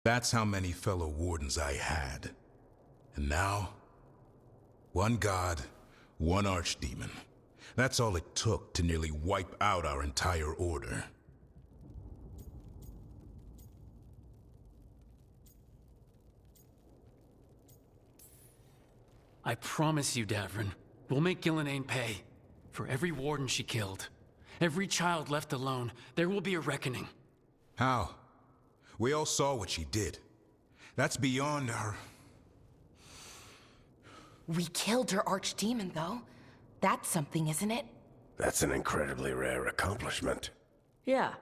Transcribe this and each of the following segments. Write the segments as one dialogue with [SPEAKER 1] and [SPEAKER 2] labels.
[SPEAKER 1] That's how many fellow wardens I had. And now, one god, one archdemon. That's all it took to nearly wipe out our entire order.
[SPEAKER 2] I promise you, Davrin, we'll make Gillenane pay. For every warden she killed, every child left alone, there will be a reckoning.
[SPEAKER 1] How? We all saw what she did. That's beyond our...
[SPEAKER 3] We killed her archdemon, though. That's something, isn't it?
[SPEAKER 4] That's an incredibly rare accomplishment.
[SPEAKER 5] Yeah,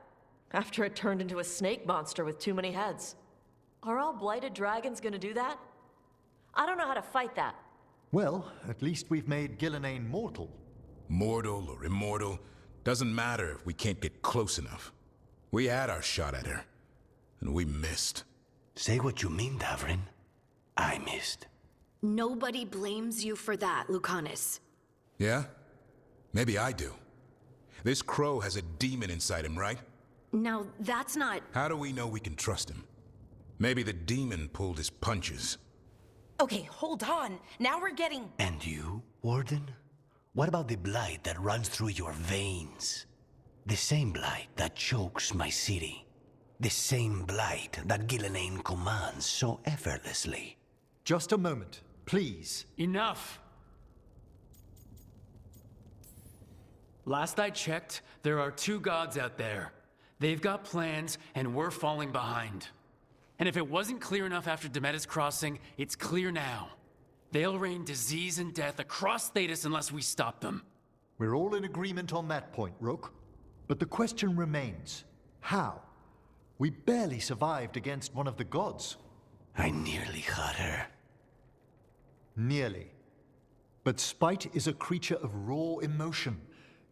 [SPEAKER 5] after it turned into a snake monster with too many heads. Are all blighted dragons gonna do that? I don't know how to fight that.
[SPEAKER 6] Well, at least we've made Gillenane mortal.
[SPEAKER 1] Mortal or immortal, doesn't matter if we can't get close enough. We had our shot at her, and we missed.
[SPEAKER 4] Say what you mean, Davrin. I missed.
[SPEAKER 7] Nobody blames you for that, Lucanus.
[SPEAKER 1] Yeah? Maybe I do. This crow has a demon inside him, right?
[SPEAKER 7] Now, that's not...
[SPEAKER 1] How do we know we can trust him? Maybe the demon pulled his punches.
[SPEAKER 3] Okay, hold on. Now we're getting...
[SPEAKER 4] And you, Warden? What about the blight that runs through your veins? The same blight that chokes my city. The same blight that Gillenane commands so effortlessly.
[SPEAKER 6] Just a moment, please.
[SPEAKER 2] Enough! Last I checked, there are 2 gods out there. They've got plans, and we're falling behind. And if it wasn't clear enough after Demeter's crossing, it's clear now. They'll rain disease and death across Thetis unless we stop them.
[SPEAKER 6] We're all in agreement on that point, Rook. But the question remains, how? We barely survived against one of the gods.
[SPEAKER 4] I nearly had her.
[SPEAKER 6] Nearly. But spite is a creature of raw emotion.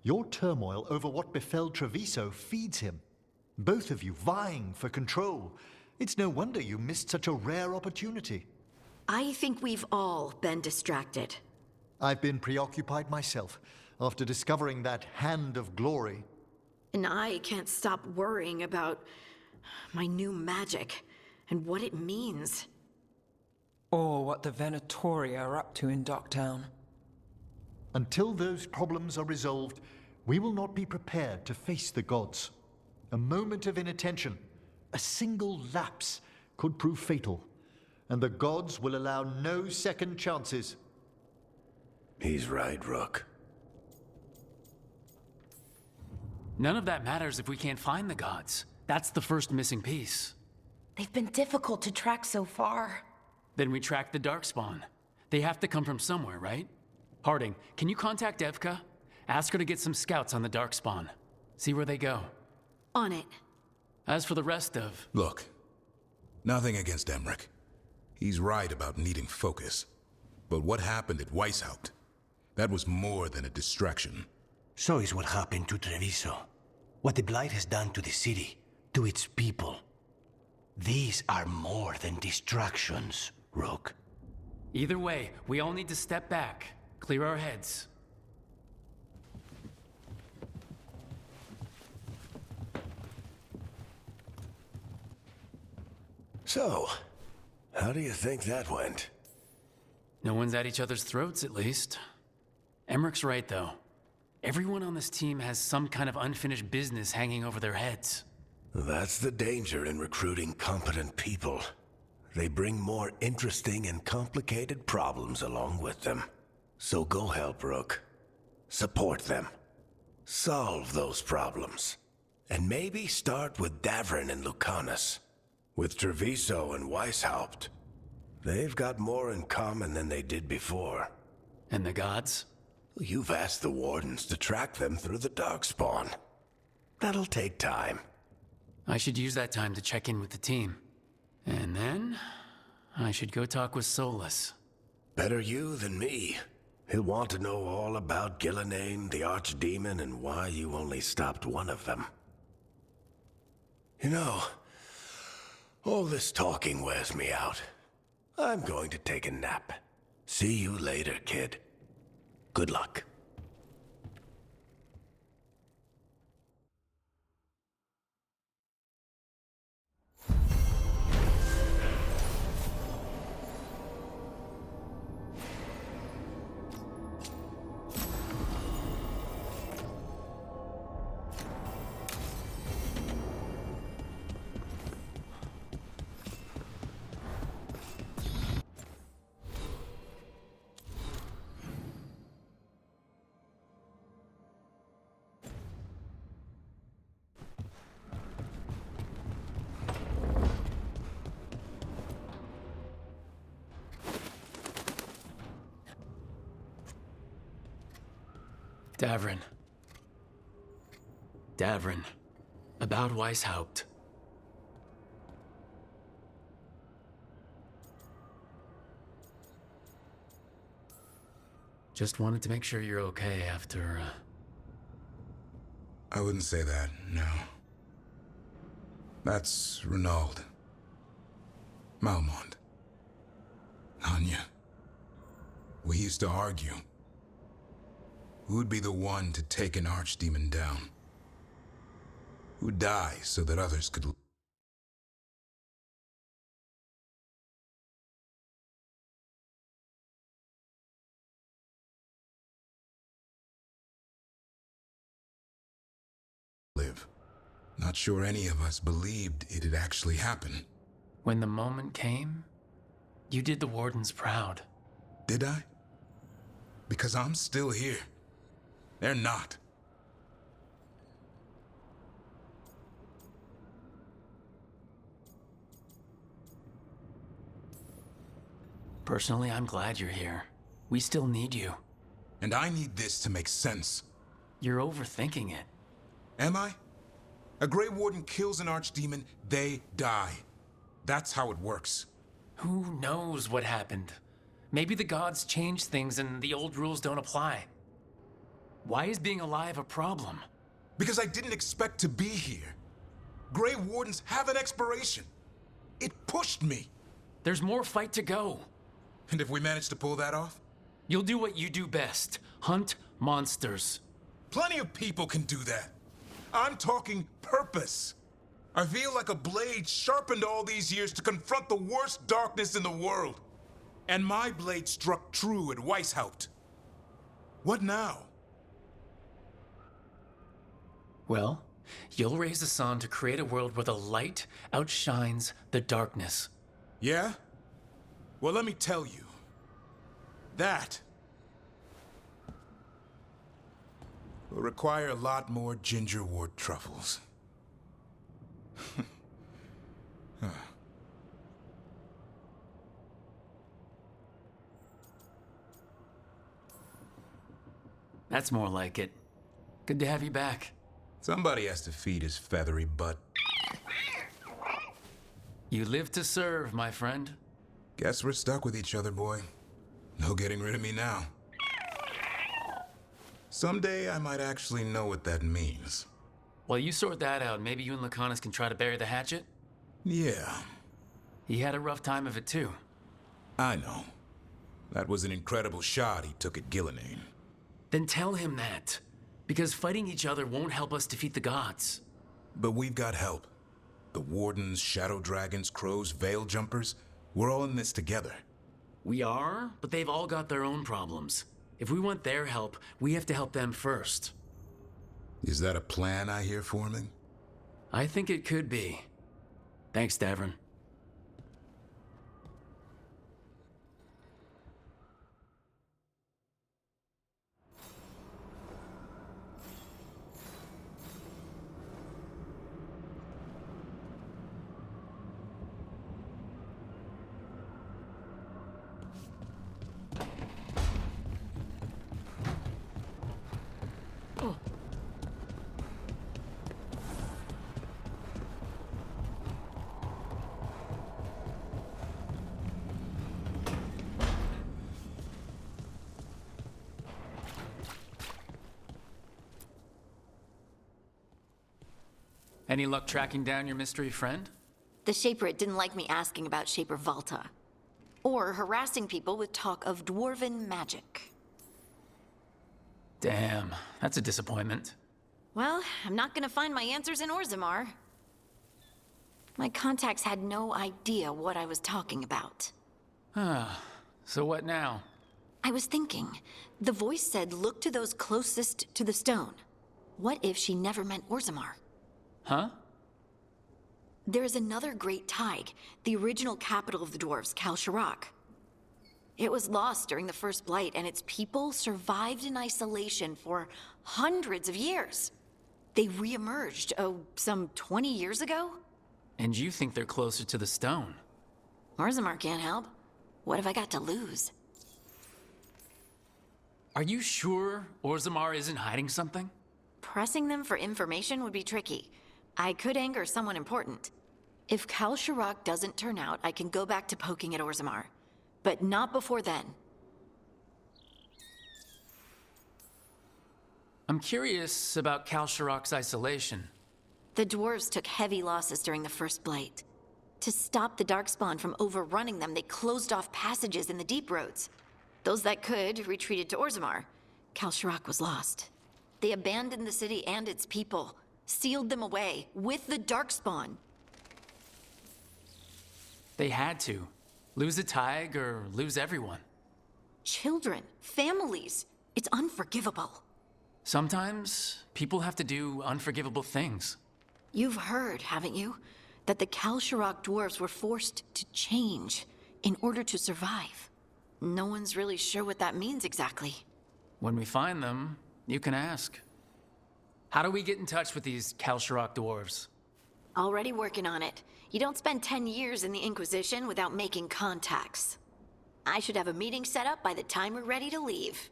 [SPEAKER 6] Your turmoil over what befell Treviso feeds him. Both of you vying for control. It's no wonder you missed such a rare opportunity.
[SPEAKER 7] I think we've all been distracted.
[SPEAKER 6] I've been preoccupied myself after discovering that hand of glory.
[SPEAKER 7] And I can't stop worrying about my new magic and what it means.
[SPEAKER 8] Or what the Venatori are up to in Docktown.
[SPEAKER 6] Until those problems are resolved, we will not be prepared to face the gods. A moment of inattention, a single lapse, could prove fatal, and the gods will allow no second chances.
[SPEAKER 4] He's right, Rook.
[SPEAKER 2] None of that matters if we can't find the gods. That's the first missing piece.
[SPEAKER 3] They've been difficult to track so far.
[SPEAKER 2] Then we track the Darkspawn. They have to come from somewhere, right? Harding, can you contact Evka? Ask her to get some scouts on the Darkspawn. See where they go.
[SPEAKER 7] On it.
[SPEAKER 2] As for the rest of...
[SPEAKER 1] Look, nothing against Emmerich. He's right about needing focus. But what happened at Weishaupt? That was more than a distraction.
[SPEAKER 4] So is what happened to Treviso. What the Blight has done to the city, to its people. These are more than distractions, Rook.
[SPEAKER 2] Either way, we all need to step back, clear our heads.
[SPEAKER 4] So, how do you think that went?
[SPEAKER 2] No one's at each other's throats, at least. Emmerich's right, though. Everyone on this team has some kind of unfinished business hanging over their heads.
[SPEAKER 4] That's the danger in recruiting competent people. They bring more interesting and complicated problems along with them. So go help, Rook. Support them. Solve those problems. And maybe start with Davrin and Lucanus. With Treviso and Weishaupt. They've got more in common than they did before.
[SPEAKER 2] And the gods?
[SPEAKER 4] You've asked the Wardens to track them through the Darkspawn. That'll take time.
[SPEAKER 2] I should use that time to check in with the team. And then, I should go talk with Solus.
[SPEAKER 4] Better you than me. He'll want to know all about Gillenane, the Archdemon, and why you only stopped one of them. You know, all this talking wears me out. I'm going to take a nap. See you later, kid. Good luck.
[SPEAKER 2] Davrin. Davrin. About Weishaupt. Just wanted to make sure you're okay after,
[SPEAKER 1] I wouldn't say that, no. That's Renaud. Malmont. Anya. We used to argue. Who'd be the one to take an archdemon down? Who'd die so that others could live? Not sure any of us believed it'd actually happen.
[SPEAKER 2] when the moment came, you did the Wardens proud.
[SPEAKER 1] Did I? Because I'm still here. They're not.
[SPEAKER 2] Personally, I'm glad you're here. We still need you.
[SPEAKER 1] And I need this to make sense.
[SPEAKER 2] You're overthinking it.
[SPEAKER 1] Am I? A Grey Warden kills an archdemon, they die. That's how it works.
[SPEAKER 2] Who knows what happened? Maybe the gods changed things and the old rules don't apply. Why is being alive a problem?
[SPEAKER 1] Because I didn't expect to be here. Grey Wardens have an expiration. It pushed me.
[SPEAKER 2] There's more fight to go.
[SPEAKER 1] And if we manage to pull that off?
[SPEAKER 2] You'll do what you do best. Hunt monsters.
[SPEAKER 1] Plenty of people can do that. I'm talking purpose. I feel like a blade sharpened all these years to confront the worst darkness in the world. And my blade struck true at Weishaupt. What now?
[SPEAKER 2] Well, you'll raise the sun to create a world where the light outshines the darkness.
[SPEAKER 1] Yeah? Well, let me tell you. That will require a lot more gingerwort truffles.
[SPEAKER 2] That's more like it. Good to have you back.
[SPEAKER 1] Somebody has to feed his feathery butt.
[SPEAKER 2] You live to serve, my friend.
[SPEAKER 1] Guess we're stuck with each other, boy. No getting rid of me now. Someday I might actually know what that means.
[SPEAKER 2] While you sort that out, maybe you and Lacanus can try to bury the hatchet?
[SPEAKER 1] Yeah,
[SPEAKER 2] He had a rough time of it too.
[SPEAKER 1] I know. That was an incredible shot he took at Gillinane.
[SPEAKER 2] Then tell him that. Because fighting each other won't help us defeat the gods.
[SPEAKER 1] But we've got help. The Wardens, Shadow Dragons, Crows, Veil Jumpers, we're all in this together.
[SPEAKER 2] We are, but they've all got their own problems. If we want their help, we have to help them first.
[SPEAKER 1] Is that a plan I hear forming?
[SPEAKER 2] I think it could be. Thanks, Davrin. Any luck tracking down your mystery friend?
[SPEAKER 7] The Shaper didn't like me asking about Shaper Valta. Or harassing people with talk of dwarven magic.
[SPEAKER 2] Damn, that's a disappointment.
[SPEAKER 7] Well, I'm not gonna find my answers in Orzammar. My contacts had no idea what I was talking about.
[SPEAKER 2] So what now?
[SPEAKER 7] I was thinking, the voice said look to those closest to the stone. What if she never meant Orzammar?
[SPEAKER 2] Huh?
[SPEAKER 7] There is another great Tig, the original capital of the dwarves, Kal Shirak. It was lost during the First Blight, and its people survived in isolation for hundreds of years. They re-emerged, some 20 years ago?
[SPEAKER 2] And you think they're closer to the stone?
[SPEAKER 7] Orzammar can't help. What have I got to lose?
[SPEAKER 2] Are you sure Orzammar isn't hiding something?
[SPEAKER 7] Pressing them for information would be tricky. I could anger someone important. If Kalsharak doesn't turn out, I can go back to poking at Orzammar. But not before then.
[SPEAKER 2] I'm curious about Kalsharak's isolation.
[SPEAKER 7] The dwarves took heavy losses during the First Blight. To stop the Darkspawn from overrunning them, they closed off passages in the deep roads. Those that could retreated to Orzammar. Kalsharak was lost. They abandoned the city and its people, sealed them away with the Darkspawn.
[SPEAKER 2] They had to. Lose a Tig or lose everyone.
[SPEAKER 7] Children, families. It's unforgivable.
[SPEAKER 2] Sometimes people have to do unforgivable things.
[SPEAKER 7] You've heard, haven't you, that the Kalsharak dwarves were forced to change in order to survive. No one's really sure what that means exactly.
[SPEAKER 2] When we find them, you can ask. How do we get in touch with these Kalsharak dwarves?
[SPEAKER 7] Already working on it. You don't spend 10 years in the Inquisition without making contacts. I should have a meeting set up by the time we're ready to leave.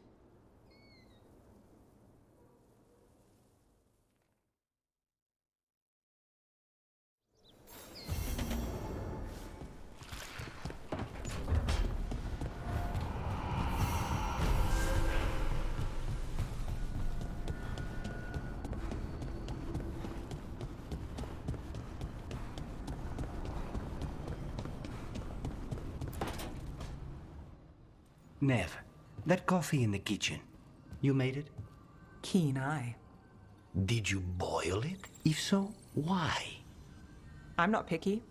[SPEAKER 9] Nev, that coffee in the kitchen, you made it?
[SPEAKER 8] Keen eye.
[SPEAKER 9] Did you boil it? If so, why?
[SPEAKER 8] I'm not picky.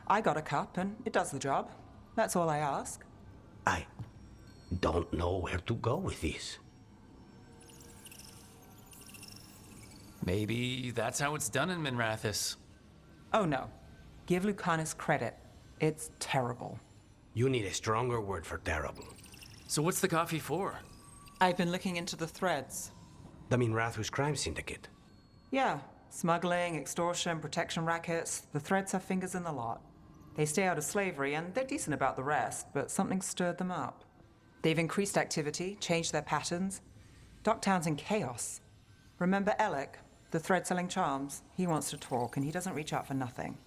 [SPEAKER 8] I got a cup and it does the job. That's all I ask.
[SPEAKER 9] I don't know where to go with this.
[SPEAKER 2] Maybe that's how it's done in Minrathis.
[SPEAKER 8] Oh no. Give Lucanus credit. It's terrible.
[SPEAKER 9] You need a stronger word for terrible.
[SPEAKER 2] So what's the coffee for?
[SPEAKER 8] I've been looking into the threads.
[SPEAKER 9] The Minrathus crime syndicate.
[SPEAKER 8] Yeah, smuggling, extortion, protection rackets. The threads have fingers in the lot. They stay out of slavery and they're decent about the rest, but something stirred them up. They've increased activity, changed their patterns. Docktown's in chaos. Remember Alec, the thread selling charms? He wants to talk and he doesn't reach out for nothing.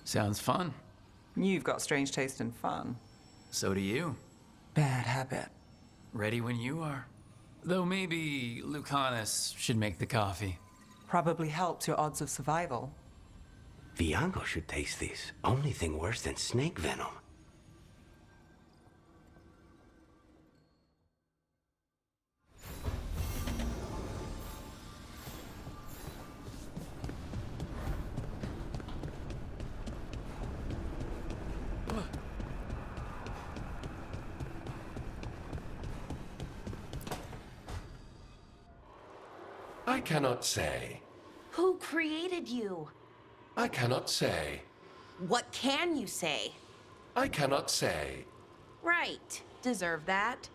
[SPEAKER 2] Sounds fun.
[SPEAKER 8] You've got strange taste in fun.
[SPEAKER 2] So do you.
[SPEAKER 8] Bad habit.
[SPEAKER 2] Ready when you are. Though maybe Lucanus should make the coffee.
[SPEAKER 8] Probably helps your odds of survival.
[SPEAKER 9] Viango should taste this. Only thing worse than snake venom.
[SPEAKER 10] I cannot say.
[SPEAKER 3] Who created you?
[SPEAKER 10] I cannot say.
[SPEAKER 3] What can you say?
[SPEAKER 10] I cannot say.
[SPEAKER 3] Right. Deserve that.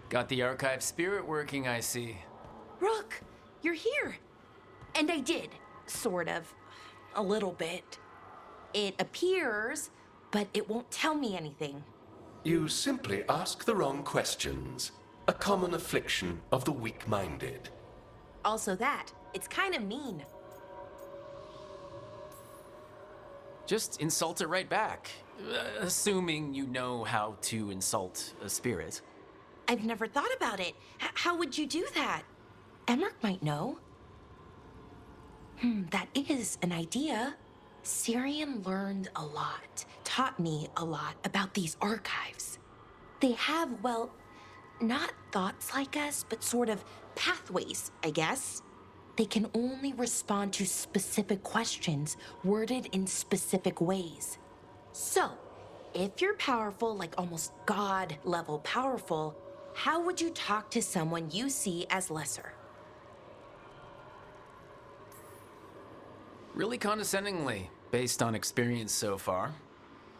[SPEAKER 2] Got the archive spirit working, I see.
[SPEAKER 3] Rook, you're here. And I did, sort of. A little bit. It appears, but it won't tell me anything.
[SPEAKER 10] You simply ask the wrong questions. A common affliction of the weak-minded.
[SPEAKER 3] Also that, it's kind of mean.
[SPEAKER 2] Just insult it right back. Assuming you know how to insult a spirit.
[SPEAKER 3] I've never thought about it. How would you do that? Emmerich might know. That is an idea. Syrian learned a lot, taught me a lot about these archives. They have, well, not thoughts like us, but sort of pathways, I guess. They can only respond to specific questions worded in specific ways. So, if you're powerful, like almost God-level powerful, how would you talk to someone you see as lesser?
[SPEAKER 2] Really condescendingly, based on experience so far.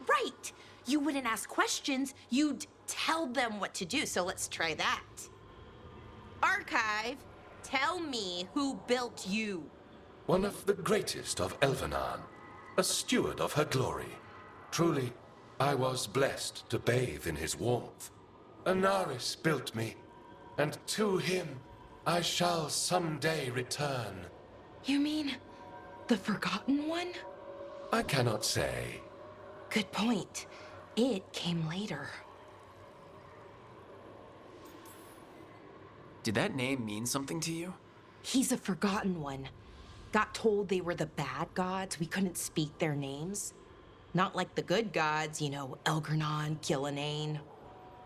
[SPEAKER 3] Right! You wouldn't ask questions, you'd tell them what to do, so let's try that. Archive, tell me who built you.
[SPEAKER 10] One of the greatest of Elvenan, a steward of her glory. Truly, I was blessed to bathe in his warmth. Anaris built me, and to him I shall someday return.
[SPEAKER 3] You mean the Forgotten One?
[SPEAKER 10] I cannot say.
[SPEAKER 3] Good point. It came later.
[SPEAKER 2] Did that name mean something to you?
[SPEAKER 3] He's a Forgotten One. Got told they were the bad gods. We couldn't speak their names. Not like the good gods, Elgernon, Killinane.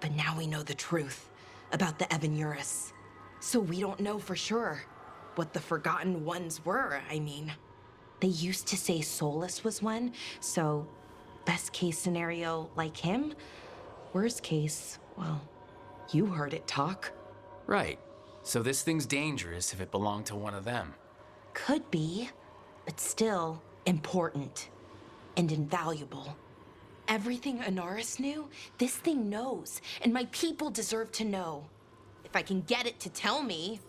[SPEAKER 3] But now we know the truth about the Evanurus. So we don't know for sure what the Forgotten Ones were, I mean. They used to say Solus was one, so best case scenario like him. Worst case, well, you heard it talk.
[SPEAKER 2] Right. So this thing's dangerous if it belonged to one of them.
[SPEAKER 3] Could be, but still important and invaluable. Everything Anaris knew, this thing knows, and my people deserve to know. If I can get it to tell me.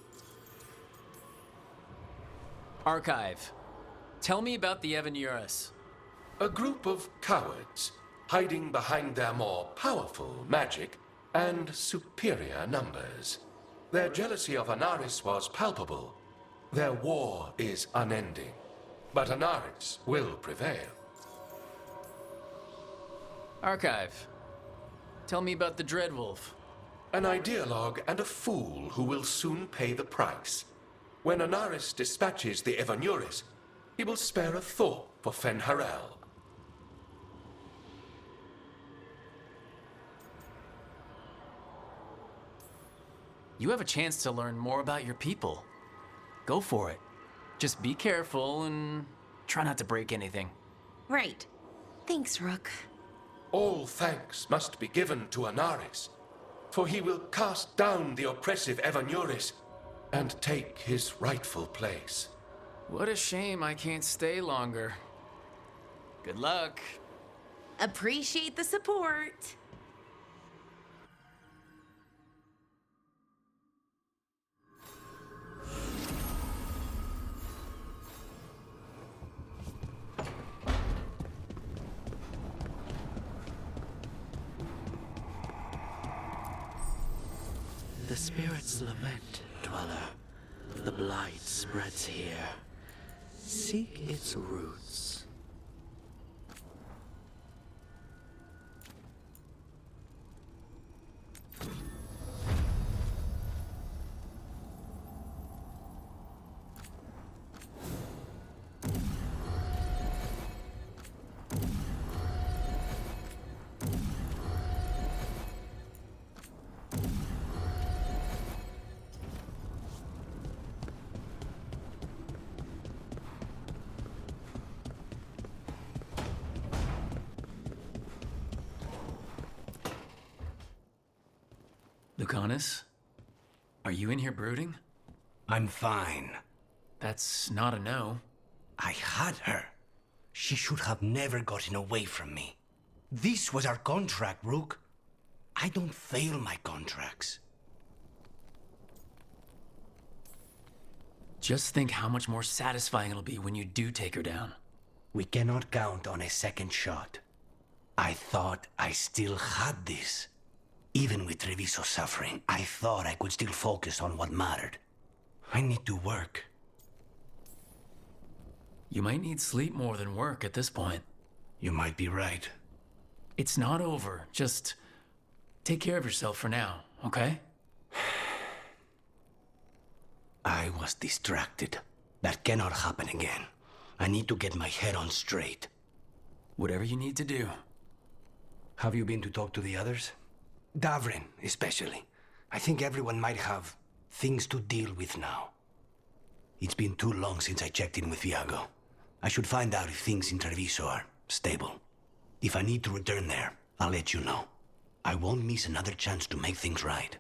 [SPEAKER 2] Archive. Tell me about the Evanurus.
[SPEAKER 10] A group of cowards hiding behind their more powerful magic and superior numbers. Their jealousy of Anaris was palpable. Their war is unending. But Anaris will prevail.
[SPEAKER 2] Archive. Tell me about the Dreadwolf.
[SPEAKER 10] An ideologue and a fool who will soon pay the price. When Anaris dispatches the Evanurus, he will spare a thought for Fen'Harel.
[SPEAKER 2] You have a chance to learn more about your people. Go for it. Just be careful and try not to break anything.
[SPEAKER 3] Right. Thanks, Rook.
[SPEAKER 10] All thanks must be given to Anaris, for he will cast down the oppressive Evanurus and take his rightful place.
[SPEAKER 2] What a shame I can't stay longer. Good luck.
[SPEAKER 3] Appreciate the support.
[SPEAKER 9] The spirits lament, dweller. The blight spreads here. Seek its roots.
[SPEAKER 2] Lucanus? Are you in here brooding?
[SPEAKER 9] I'm fine.
[SPEAKER 2] That's not a no.
[SPEAKER 9] I had her. She should have never gotten away from me. This was our contract, Rook. I don't fail my contracts.
[SPEAKER 2] Just think how much more satisfying it'll be when you do take her down.
[SPEAKER 9] We cannot count on a second shot. I thought I still had this. Even with Treviso suffering, I thought I could still focus on what mattered. I need to work.
[SPEAKER 2] You might need sleep more than work at this point.
[SPEAKER 9] You might be right.
[SPEAKER 2] It's not over. Just take care of yourself for now, okay?
[SPEAKER 9] I was distracted. That cannot happen again. I need to get my head on straight.
[SPEAKER 2] Whatever you need to do.
[SPEAKER 9] Have you been to talk to the others? Davrin, especially. I think everyone might have things to deal with now. It's been too long since I checked in with Viago. I should find out if things in Treviso are stable. If I need to return there, I'll let you know. I won't miss another chance to make things right.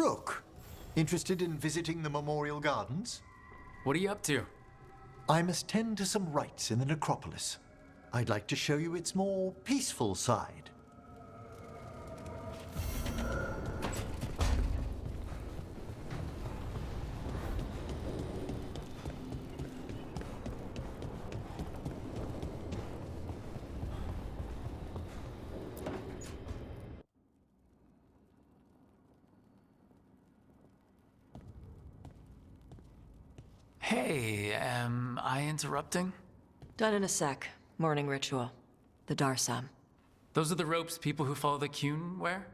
[SPEAKER 6] Rook, interested in visiting the Memorial Gardens?
[SPEAKER 2] What are you up to?
[SPEAKER 6] I must tend to some rites in the necropolis. I'd like to show you its more peaceful side.
[SPEAKER 2] Hey, am I interrupting?
[SPEAKER 5] Done in a sec. Morning ritual. The Darsam.
[SPEAKER 2] Those are the ropes people who follow the Qun wear?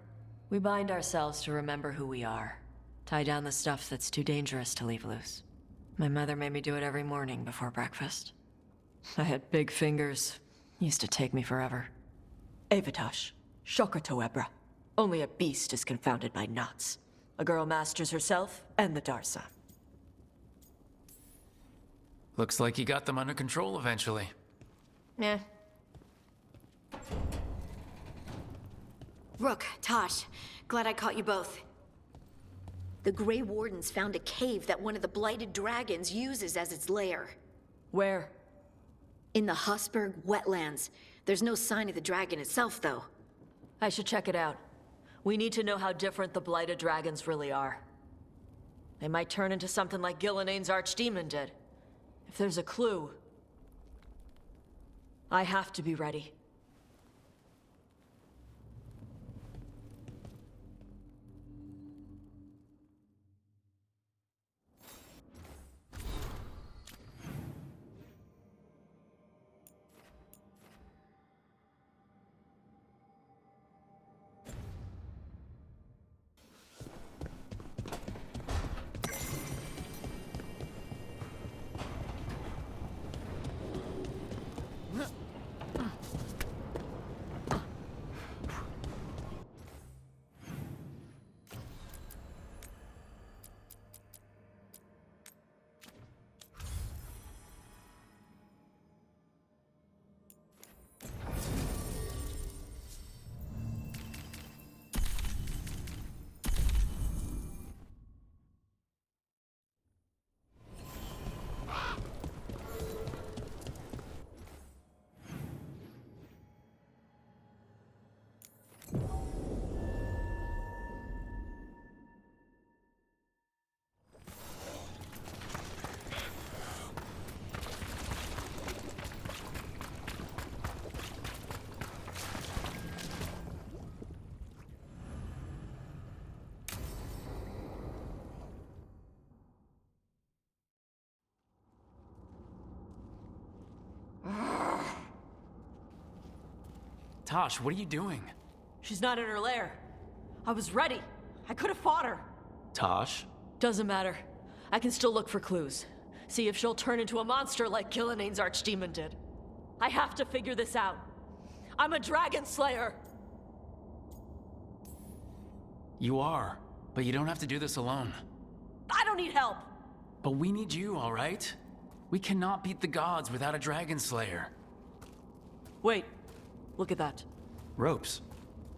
[SPEAKER 5] We bind ourselves to remember who we are. Tie down the stuff that's too dangerous to leave loose. My mother made me do it every morning before breakfast. I had big fingers. Used to take me forever. Avatosh. Shokotoebra. Only a beast is confounded by knots. A girl masters herself and the Darsam.
[SPEAKER 2] Looks like you got them under control eventually.
[SPEAKER 5] Yeah.
[SPEAKER 7] Rook, Tosh, glad I caught you both. The Grey Wardens found a cave that one of the Blighted Dragons uses as its lair.
[SPEAKER 5] Where?
[SPEAKER 7] In the Husberg wetlands. There's no sign of the dragon itself, though.
[SPEAKER 5] I should check it out. We need to know how different the Blighted Dragons really are. They might turn into something like Gillenane's archdemon did. If there's a clue, I have to be ready.
[SPEAKER 2] Tosh, what are you doing?
[SPEAKER 5] She's not in her lair. I was ready. I could have fought her.
[SPEAKER 2] Tosh?
[SPEAKER 5] Doesn't matter. I can still look for clues. See if she'll turn into a monster like Gillenane's archdemon did. I have to figure this out. I'm a dragon slayer.
[SPEAKER 2] You are, but you don't have to do this alone.
[SPEAKER 5] I don't need help.
[SPEAKER 2] But we need you, all right? We cannot beat the gods without a dragon slayer.
[SPEAKER 5] Wait. Look at that.
[SPEAKER 2] Ropes.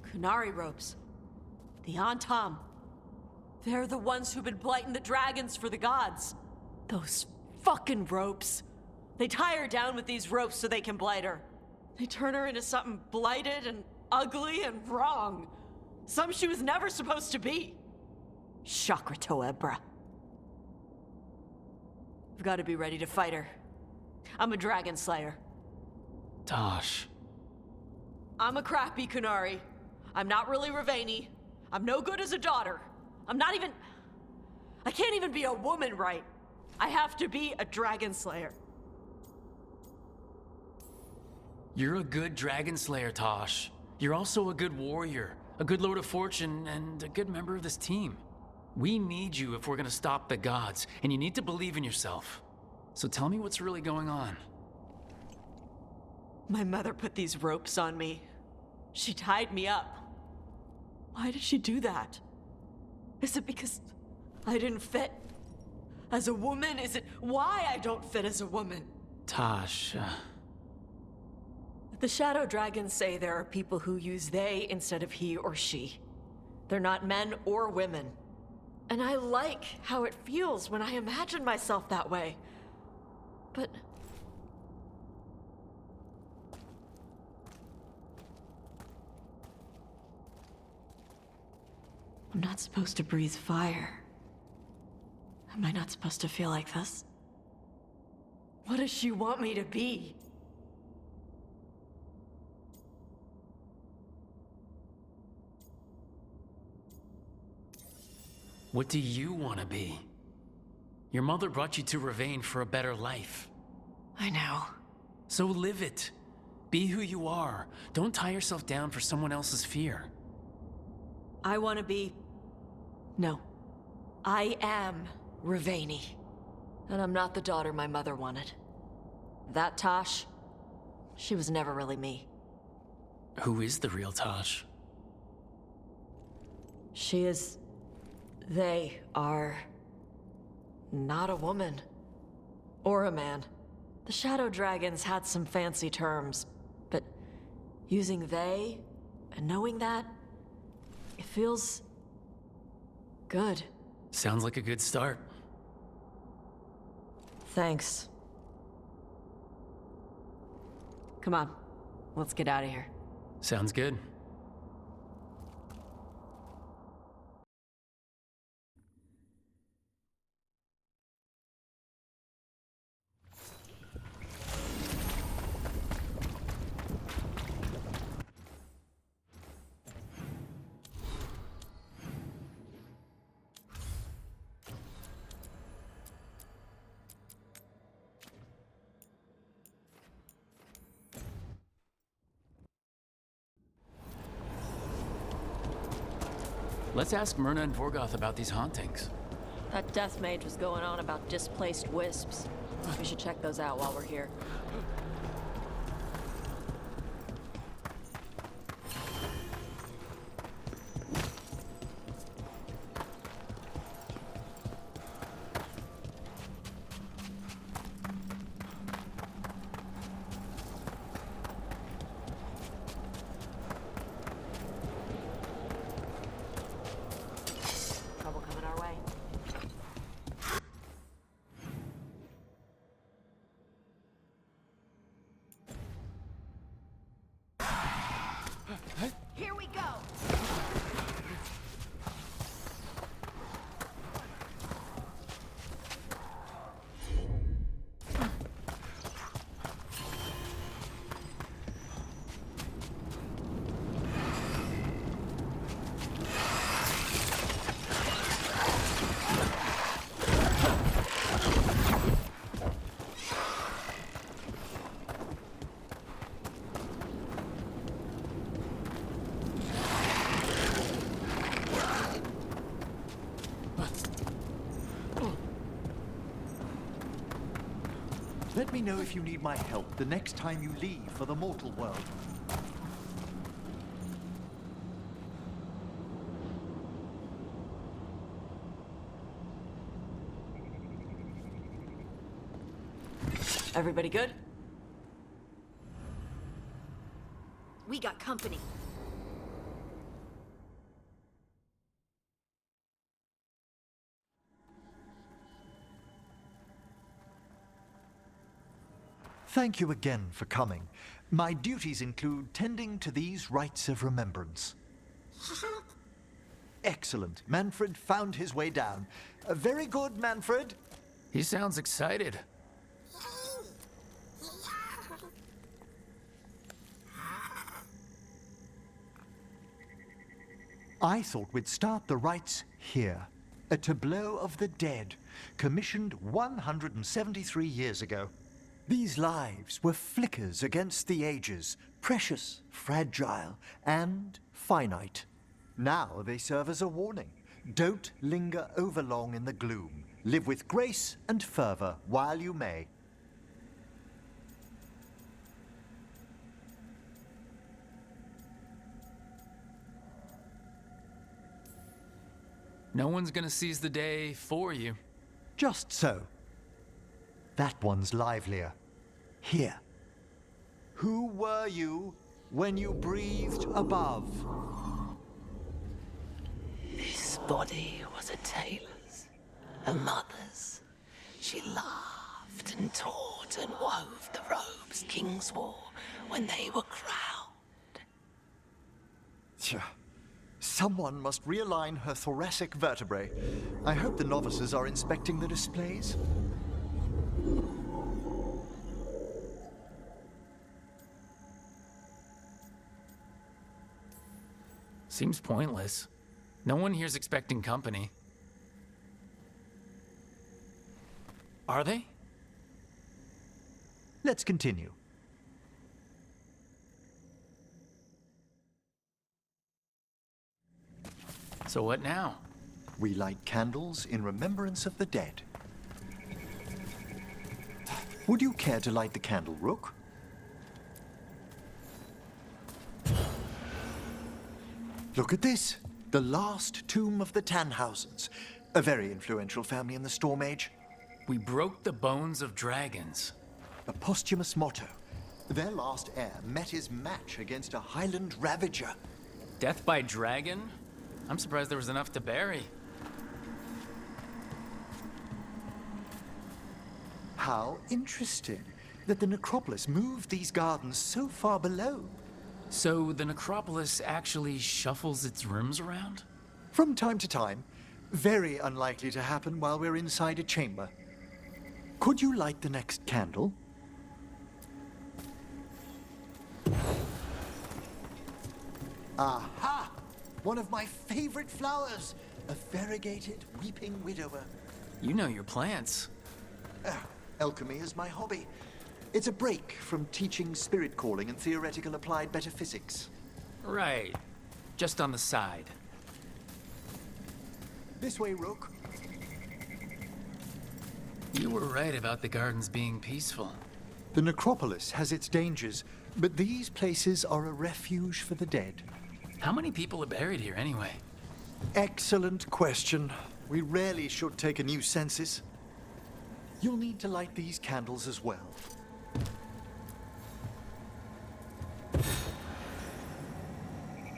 [SPEAKER 5] Kunari ropes. The Antam. They're the ones who've been blighting the dragons for the gods. Those fucking ropes. They tie her down with these ropes so they can blight her. They turn her into something blighted and ugly and wrong. Some she was never supposed to be. Shakratoebra. I've got to be ready to fight her. I'm a dragon slayer.
[SPEAKER 2] Tosh.
[SPEAKER 5] I'm a crappy Kunari. I'm not really Ravani. I'm no good as a daughter. I can't even be a woman right. I have to be a dragon slayer.
[SPEAKER 2] You're a good dragon slayer, Tosh. You're also a good warrior, a good Lord of Fortune, and a good member of this team. We need you if we're gonna stop the gods, and you need to believe in yourself. So tell me what's really going on.
[SPEAKER 5] My mother put these ropes on me. She tied me up. Why did she do that? Is it because I didn't fit as a woman? Is it why I don't fit as a woman?
[SPEAKER 2] Tosh,
[SPEAKER 5] The Shadow Dragons say there are people who use they instead of he or she. They're not men or women. And I like how it feels when I imagine myself that way. But... I'm not supposed to breathe fire. Am I not supposed to feel like this? What does she want me to be?
[SPEAKER 2] What do you want to be? Your mother brought you to Ravane for a better life.
[SPEAKER 5] I know.
[SPEAKER 2] So live it. Be who you are. Don't tie yourself down for someone else's fear.
[SPEAKER 5] I want to be... No. I am Ravane. And I'm not the daughter my mother wanted. That Tosh, she was never really me.
[SPEAKER 2] Who is the real Tosh?
[SPEAKER 5] She is... They are... not a woman. Or a man. The Shadow Dragons had some fancy terms, but using they and knowing that, it feels... good.
[SPEAKER 2] Sounds like a good start.
[SPEAKER 5] Thanks. Come on, let's get out of here.
[SPEAKER 2] Sounds good. Let's ask Myrna and Vorgoth about these hauntings.
[SPEAKER 5] That death mage was going on about displaced wisps. We should check those out while we're here. Trouble coming our way.
[SPEAKER 7] Here we go!
[SPEAKER 6] Let me know if you need my help the next time you leave for the mortal world.
[SPEAKER 5] Everybody good?
[SPEAKER 7] We got company.
[SPEAKER 6] Thank you again for coming. My duties include tending to these rites of remembrance. Excellent. Manfred found his way down. Very good, Manfred.
[SPEAKER 2] He sounds excited.
[SPEAKER 6] I thought we'd start the rites here. A tableau of the dead, commissioned 173 years ago. These lives were flickers against the ages, precious, fragile, and finite. Now they serve as a warning. Don't linger overlong in the gloom. Live with grace and fervor while you may.
[SPEAKER 2] No one's gonna seize the day for you.
[SPEAKER 6] Just so. That one's livelier. Here. Who were you when you breathed above?
[SPEAKER 5] These
[SPEAKER 11] body was a tailor's, a mother's. She laughed and taught and wove the robes kings wore when they were crowned.
[SPEAKER 6] Tja. Someone must realign her thoracic vertebrae. I hope the novices are inspecting the displays.
[SPEAKER 2] Seems pointless. No one here's expecting company. Are they?
[SPEAKER 6] Let's continue.
[SPEAKER 2] So what now?
[SPEAKER 6] We light candles in remembrance of the dead. Would you care to light the candle, Rook? Look at this. The last tomb of the Tannhausens. A very influential family in the Storm Age.
[SPEAKER 2] We broke the bones of dragons.
[SPEAKER 6] A posthumous motto. Their last heir met his match against a Highland Ravager.
[SPEAKER 2] Death by dragon? I'm surprised there was enough to bury.
[SPEAKER 6] How interesting that the necropolis moved these gardens so far below.
[SPEAKER 2] So the necropolis actually shuffles its rooms around?
[SPEAKER 6] From time to time. Very unlikely to happen while we're inside a chamber. Could you light the next candle? Aha! One of my favorite flowers! A variegated weeping widower.
[SPEAKER 2] You know your plants.
[SPEAKER 6] Alchemy is my hobby. It's a break from teaching spirit calling and theoretical applied metaphysics.
[SPEAKER 2] Right. Just on the side.
[SPEAKER 6] This way, Rook.
[SPEAKER 2] You were right about the gardens being peaceful.
[SPEAKER 6] The necropolis has its dangers, but these places are a refuge for the dead.
[SPEAKER 2] How many people are buried here anyway?
[SPEAKER 6] Excellent question. We rarely should take a new census. You'll need to light these candles as well.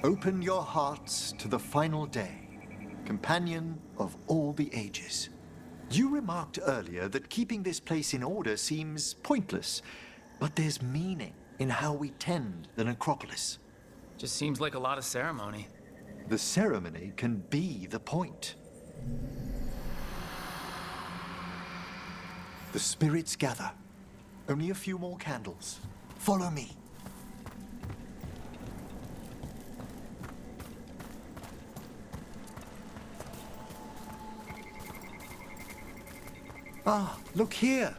[SPEAKER 6] Open your hearts to the final day, companion of all the ages. You remarked earlier that keeping this place in order seems pointless, but there's meaning in how we tend the necropolis.
[SPEAKER 2] Just seems like a lot of ceremony.
[SPEAKER 6] The ceremony can be the point. The spirits gather. Only a few more candles. Follow me. Ah, look here.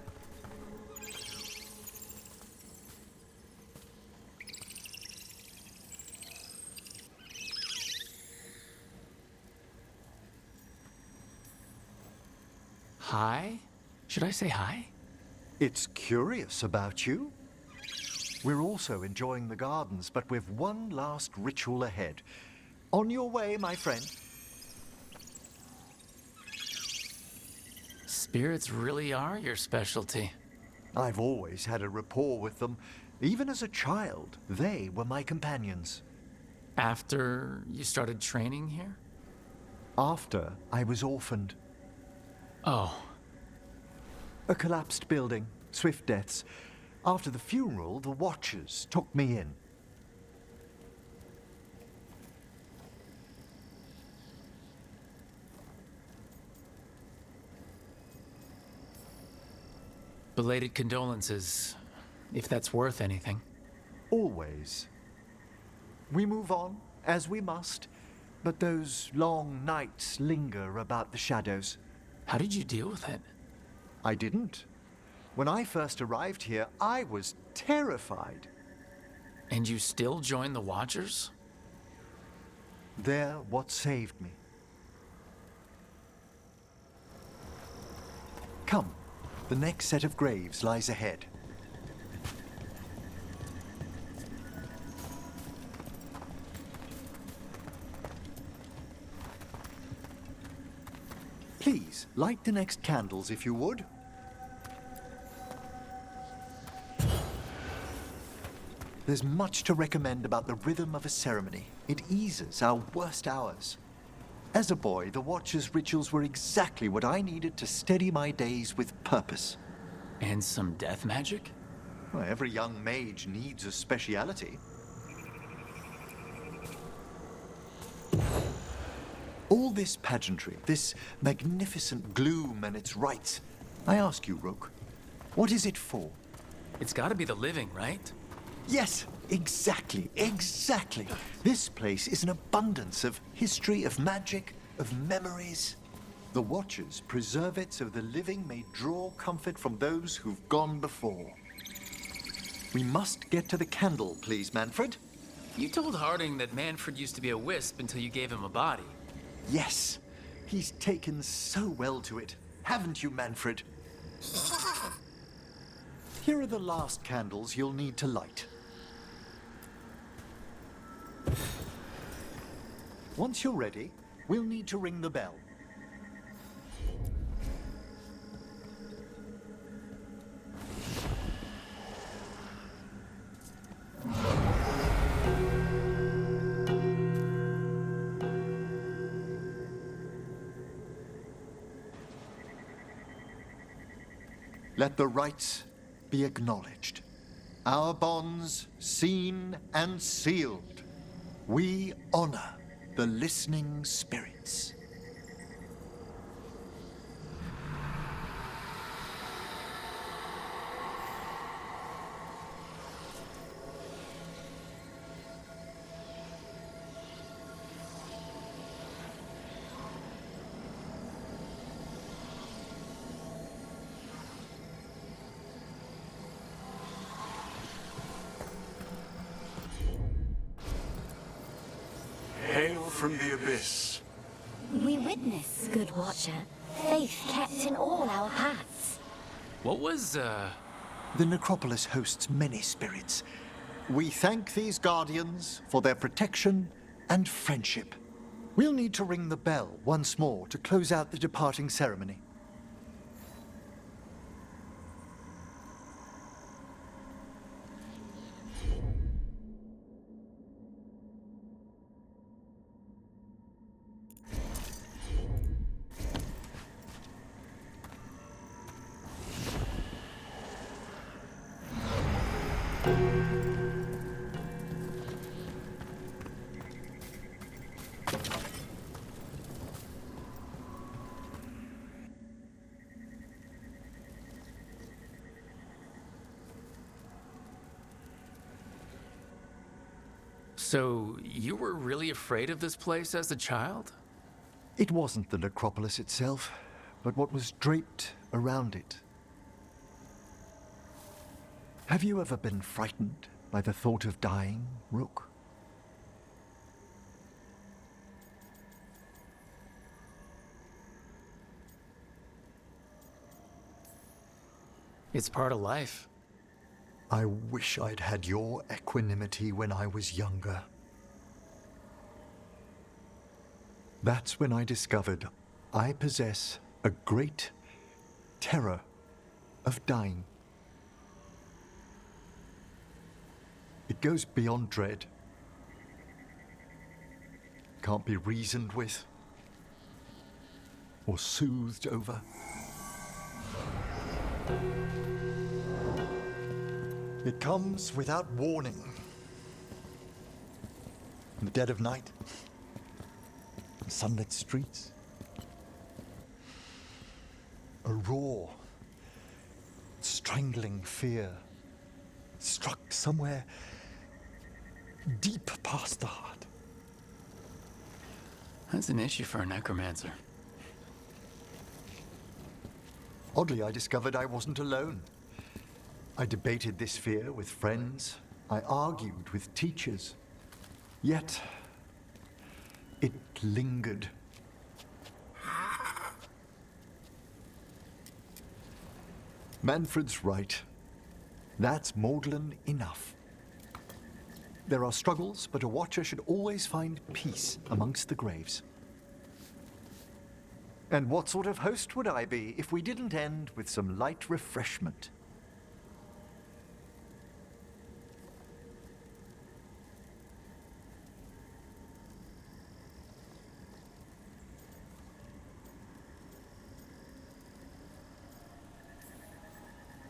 [SPEAKER 2] Hi? Should I say hi?
[SPEAKER 6] It's curious about you. We're also enjoying the gardens, but with one last ritual ahead. On your way, my friend.
[SPEAKER 2] Spirits really are your specialty.
[SPEAKER 6] I've always had a rapport with them. Even as a child, they were my companions.
[SPEAKER 2] After you started training here?
[SPEAKER 6] After I was orphaned.
[SPEAKER 2] Oh.
[SPEAKER 6] A collapsed building, swift deaths. After the funeral, the Watchers took me in.
[SPEAKER 2] Belated condolences, if that's worth anything.
[SPEAKER 6] Always. We move on, as we must, but those long nights linger about the shadows.
[SPEAKER 2] How did you deal with it?
[SPEAKER 6] I didn't. When I first arrived here, I was terrified.
[SPEAKER 2] And you still joined the Watchers?
[SPEAKER 6] They're what saved me. Come, the next set of graves lies ahead. Please, light the next candles if you would. There's much to recommend about the rhythm of a ceremony. It eases our worst hours. As a boy, the Watcher's rituals were exactly what I needed to steady my days with purpose.
[SPEAKER 2] And some death magic?
[SPEAKER 6] Well, every young mage needs a speciality. All this pageantry, this magnificent gloom and its rites, I ask you, Rook, what is it for?
[SPEAKER 2] It's gotta be the living, right?
[SPEAKER 6] Yes, exactly. This place is an abundance of history, of magic, of memories. The Watchers preserve it so the living may draw comfort from those who've gone before. We must get to the candle, please, Manfred.
[SPEAKER 2] You told Harding that Manfred used to be a wisp until you gave him a body.
[SPEAKER 6] Yes, he's taken so well to it. Haven't you, Manfred? Here are the last candles you'll need to light. Once you're ready, we'll need to ring the bell. Let the rites be acknowledged. Our bonds seen and sealed. We honor the listening spirits.
[SPEAKER 12] Hail from the abyss.
[SPEAKER 13] We witness, good Watcher, faith kept in all our paths.
[SPEAKER 2] What was,
[SPEAKER 6] The necropolis hosts many spirits. We thank these guardians for their protection and friendship. We'll need to ring the bell once more to close out the departing ceremony.
[SPEAKER 2] So, you were really afraid of this place as a child?
[SPEAKER 6] It wasn't the necropolis itself, but what was draped around it. Have you ever been frightened by the thought of dying, Rook?
[SPEAKER 2] It's part of life.
[SPEAKER 6] I wish I'd had your equanimity when I was younger. That's when I discovered I possess a great terror of dying. It goes beyond dread. Can't be reasoned with or soothed over. It comes without warning. In the dead of night, in sunlit streets. A raw, strangling fear struck somewhere deep past the heart.
[SPEAKER 2] That's an issue for a necromancer.
[SPEAKER 6] Oddly, I discovered I wasn't alone. I debated this fear with friends. I argued with teachers. Yet, it lingered. Manfred's right. That's maudlin enough. There are struggles, but a watcher should always find peace amongst the graves. And what sort of host would I be if we didn't end with some light refreshment?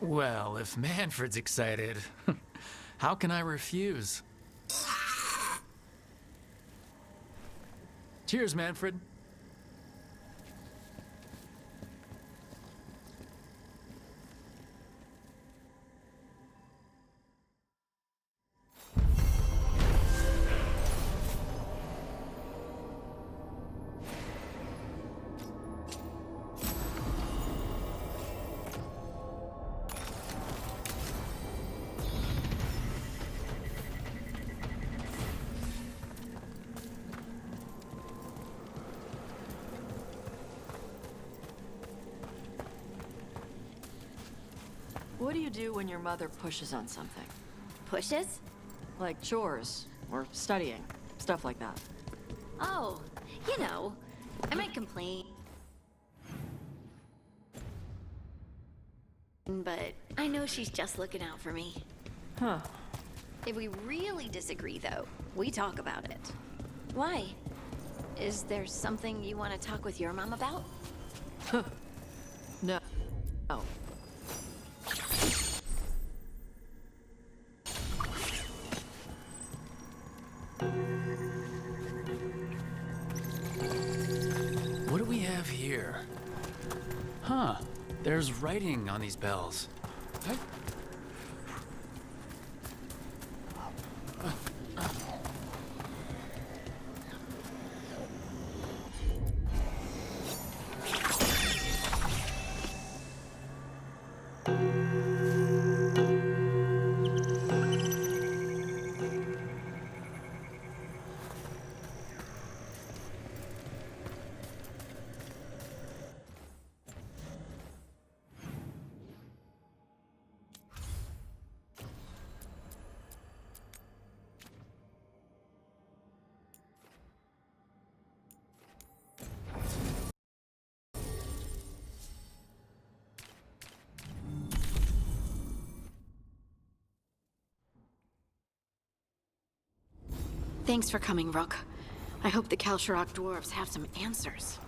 [SPEAKER 2] Well, if Manfred's excited, how can I refuse? Cheers, Manfred.
[SPEAKER 5] What do you do when your mother pushes on something?
[SPEAKER 7] Pushes?
[SPEAKER 5] Like chores, or studying, stuff like that.
[SPEAKER 7] Oh, you know, I might complain. But I know she's just looking out for me.
[SPEAKER 5] Huh.
[SPEAKER 7] If we really disagree, though, we talk about it. Why? Is there something you want to talk with your mom about?
[SPEAKER 5] No. Oh.
[SPEAKER 2] What do we have here? Huh. There's writing on these bells.
[SPEAKER 7] Thanks for coming, Rook. I hope the Kalsharok dwarves have some answers.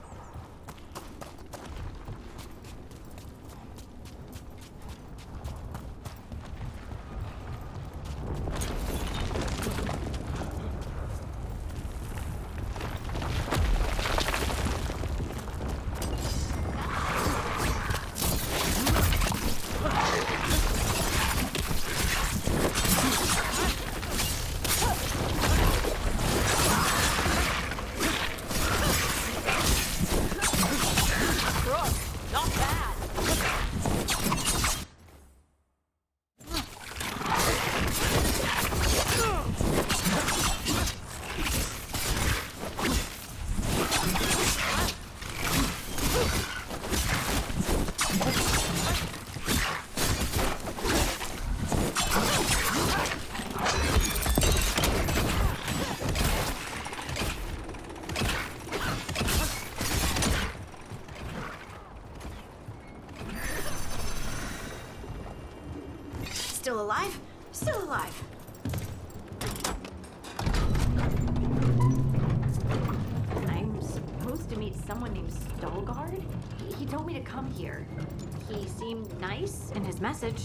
[SPEAKER 7] Still alive? Still alive. I'm supposed to meet someone named Veilguard. He told me to come here. He seemed nice in his message.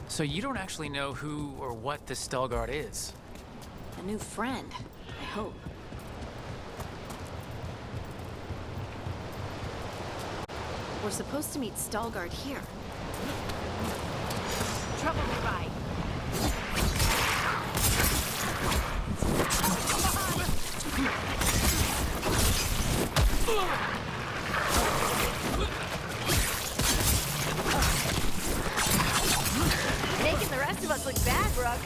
[SPEAKER 2] So you don't actually know who or what this Veilguard is?
[SPEAKER 7] A new friend, I hope. We're supposed to meet Veilguard here. Trouble nearby. Making the rest of us look bad, Brooke.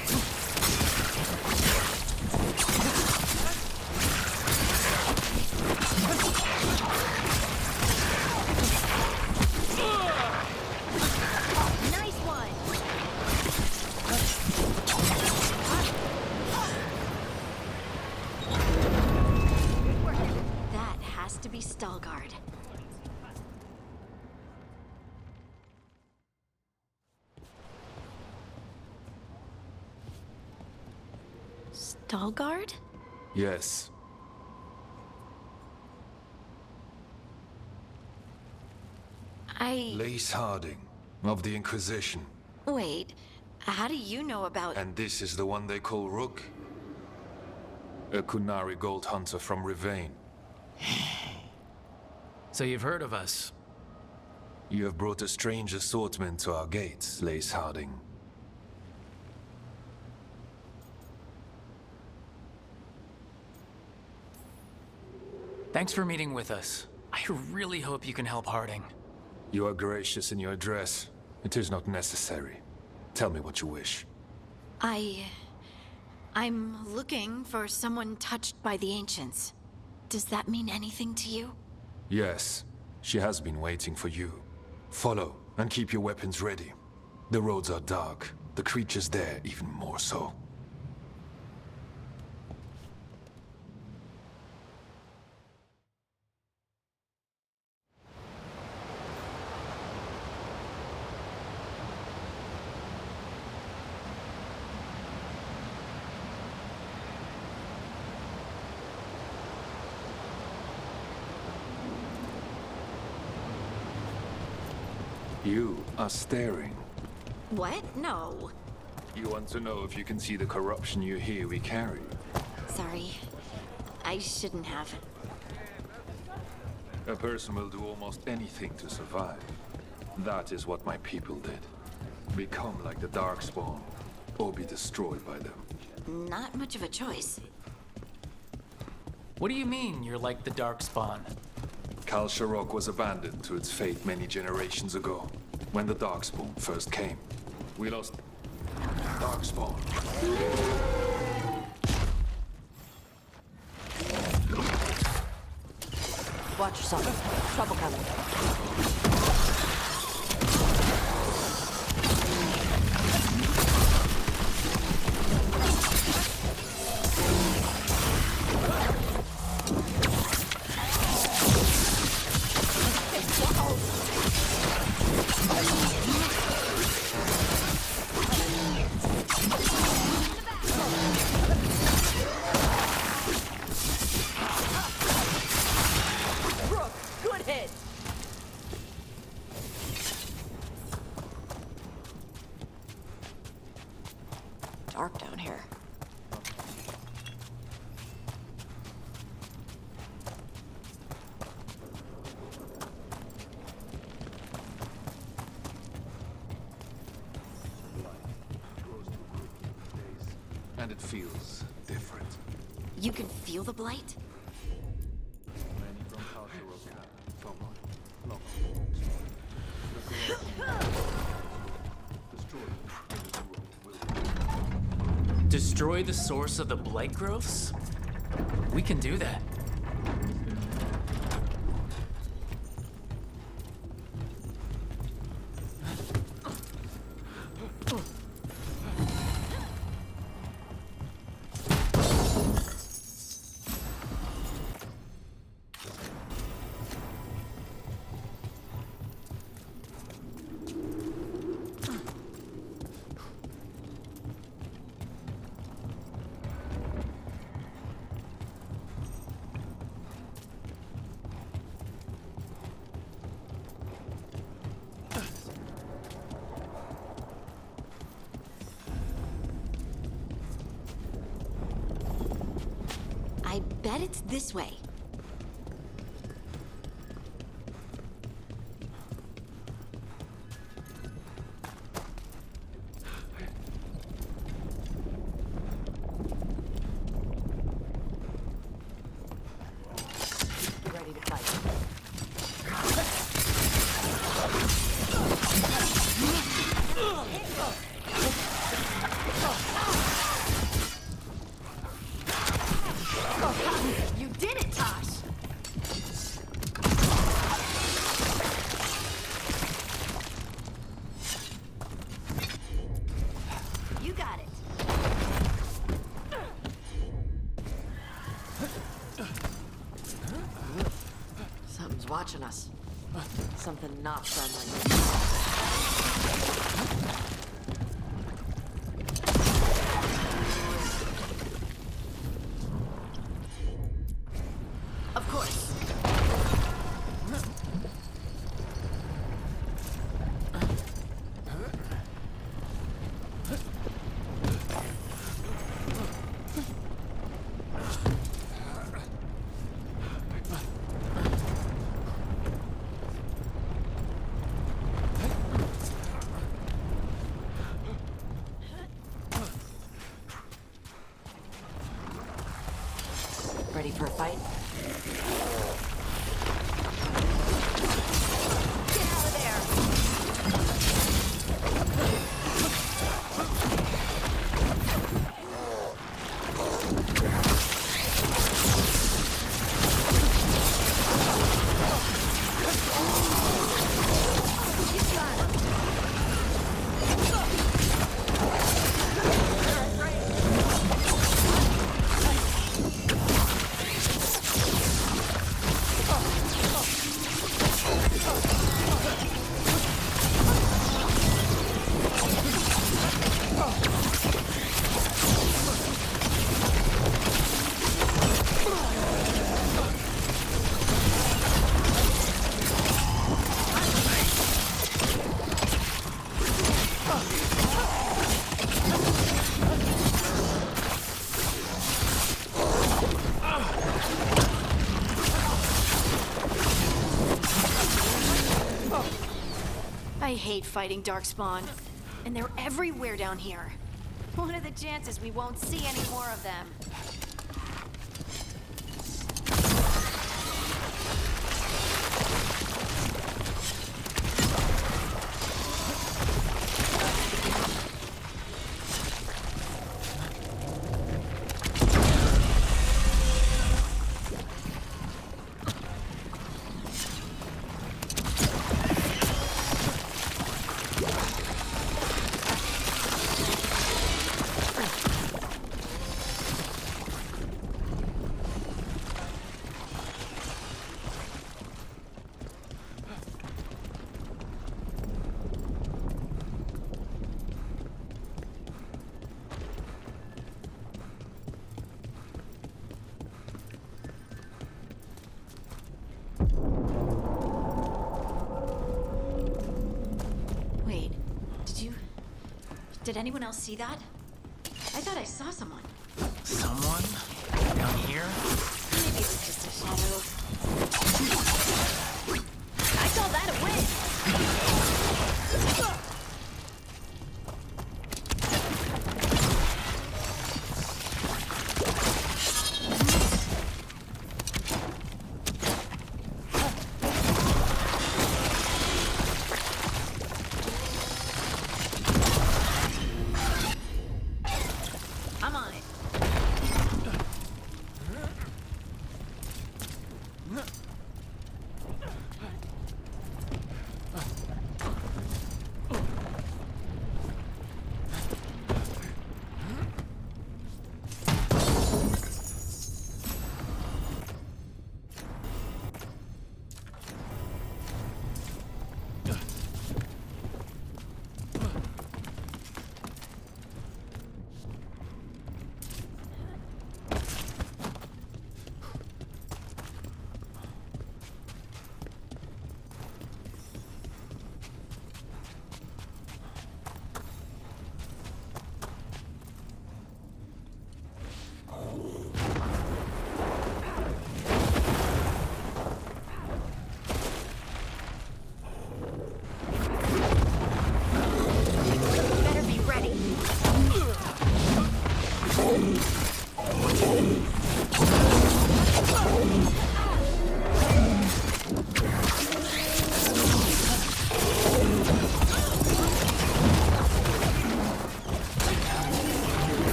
[SPEAKER 7] Nice one. Good work. That has to be Veilguard.
[SPEAKER 3] Veilguard?
[SPEAKER 12] Yes. Lace Harding, of the Inquisition.
[SPEAKER 7] Wait, how do you know about...
[SPEAKER 12] And this is the one they call Rook? A Kunari gold hunter from Rivain.
[SPEAKER 2] So you've heard of us?
[SPEAKER 12] You have brought a strange assortment to our gates, Lace Harding.
[SPEAKER 2] Thanks for meeting with us. I really hope you can help Harding.
[SPEAKER 12] You are gracious in your address. It is not necessary. Tell me what you wish.
[SPEAKER 7] I'm looking for someone touched by the Ancients. Does that mean anything to you?
[SPEAKER 12] Yes, she has been waiting for you. Follow, and keep your weapons ready. The roads are dark, the creatures there even more so. You are staring.
[SPEAKER 7] What? No.
[SPEAKER 12] You want to know if you can see the corruption you hear we carry?
[SPEAKER 7] Sorry. I shouldn't have.
[SPEAKER 12] A person will do almost anything to survive. That is what my people did. Become like the Darkspawn, or be destroyed by them.
[SPEAKER 7] Not much of a choice.
[SPEAKER 2] What do you mean you're like the Darkspawn?
[SPEAKER 12] Kal Sharok was abandoned to its fate many generations ago, when the Darkspawn first came. We lost Darkspawn.
[SPEAKER 5] Watch yourself. Trouble coming. Good hit! Dark down here.
[SPEAKER 12] And it feels different.
[SPEAKER 7] You can feel the blight?
[SPEAKER 12] Many from Kal Sharok have
[SPEAKER 2] Destroy the source of the blight growths? We can do that.
[SPEAKER 7] I bet it's this way.
[SPEAKER 5] Ready to fight.
[SPEAKER 7] You did it, Tosh! You got it.
[SPEAKER 5] Something's watching us. Something not friendly.
[SPEAKER 7] for a fight? Get out of there! I hate fighting Darkspawn. And they're everywhere down here. What are the chances we won't see any more of them? Wait, did anyone else see that? I thought I saw someone.
[SPEAKER 14] Someone? Down here?
[SPEAKER 7] Maybe it was just a shadow. I call that a win! I'm on it. Better be ready.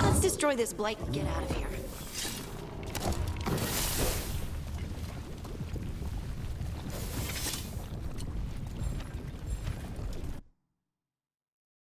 [SPEAKER 7] Let's destroy this blight and get out of here.